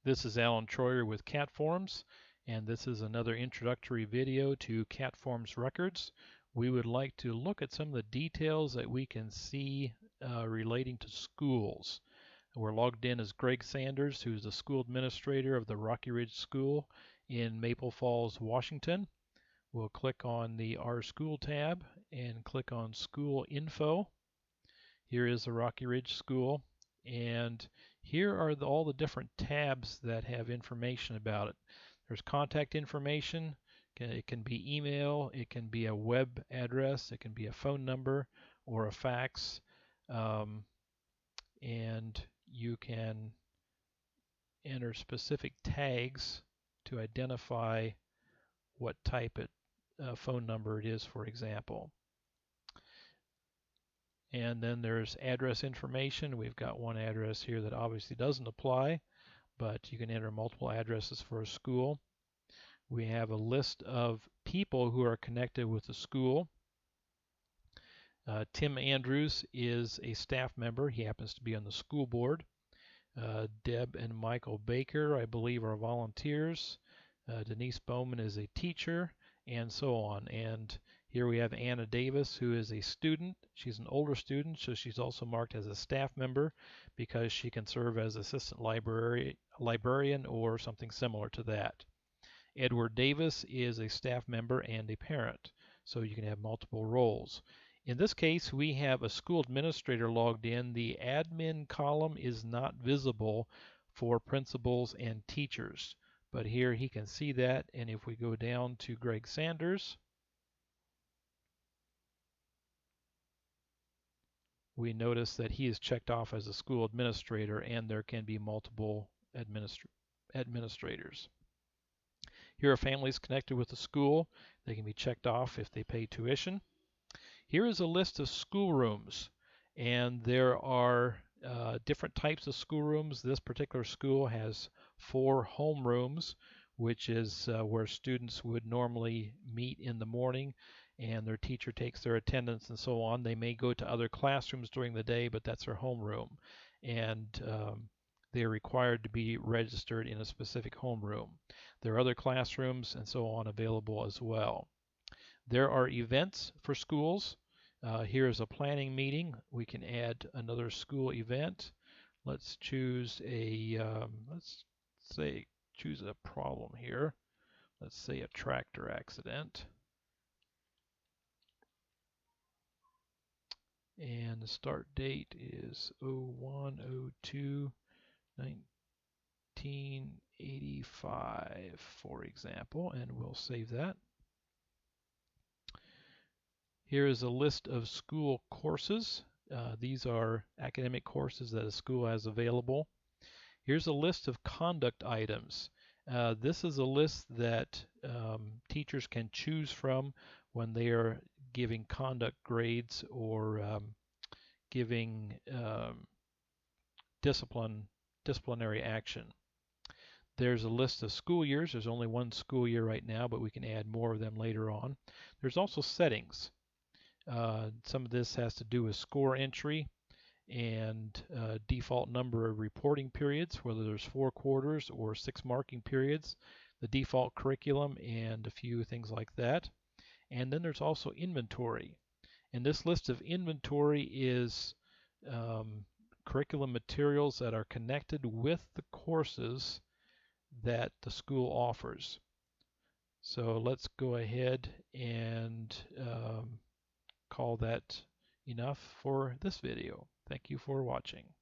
This is Alan Troyer with Catforms, and this is another introductory video to Catforms Records. We would like to look at some of the details that we can see relating to schools. We're logged in as Greg Sanders, who's the school administrator of the Rocky Ridge School in Maple Falls, Washington. We'll click on the Our School tab and click on School Info. Here is the Rocky Ridge School, and here are all the different tabs that have information about it. There's contact information. It can be email, it can be a web address, it can be a phone number or a fax, and you can enter specific tags to identify what type of phone number it is, for example. And then there's address information. We've got one address here that obviously doesn't apply, but you can enter multiple addresses for a school. We have a list of people who are connected with the school. Tim Andrews is a staff member. He happens to be on the school board. Deb and Michael Baker, I believe, are volunteers. Denise Bowman is a teacher, and so on. And here we have Anna Davis, who is a student. She's an older student, so she's also marked as a staff member because she can serve as assistant librarian or something similar to that. Edward Davis is a staff member and a parent, so you can have multiple roles. In this case, we have a school administrator logged in. The admin column is not visible for principals and teachers, but here he can see that. And if we go down to Greg Sanders, we notice that he is checked off as a school administrator, and there can be multiple administrators. Here are families connected with the school. They can be checked off if they pay tuition. Here is a list of schoolrooms, and there are different types of schoolrooms. This particular school has 4 homerooms, which is where students would normally meet in the morning, and their teacher takes their attendance and so on. They may go to other classrooms during the day, but that's their homeroom, and they are required to be registered in a specific homeroom. There are other classrooms and so on available as well. There are events for schools. Here is a planning meeting. We can add another school event. Let's choose choose a problem here. Let's say a tractor accident. And the start date is 01/02/1985, for example, and we'll save that. Here is a list of school courses. These are academic courses that a school has available. Here's a list of conduct items. This is a list that teachers can choose from when they are giving conduct grades or giving disciplinary action. There's a list of school years. There's only one school year right now, but we can add more of them later on. There's also settings. Some of this has to do with score entry and default number of reporting periods, whether there's 4 quarters or 6 marking periods, the default curriculum, and a few things like that. And then there's also inventory. And this list of inventory is curriculum materials that are connected with the courses that the school offers. So let's go ahead and call that enough for this video. Thank you for watching.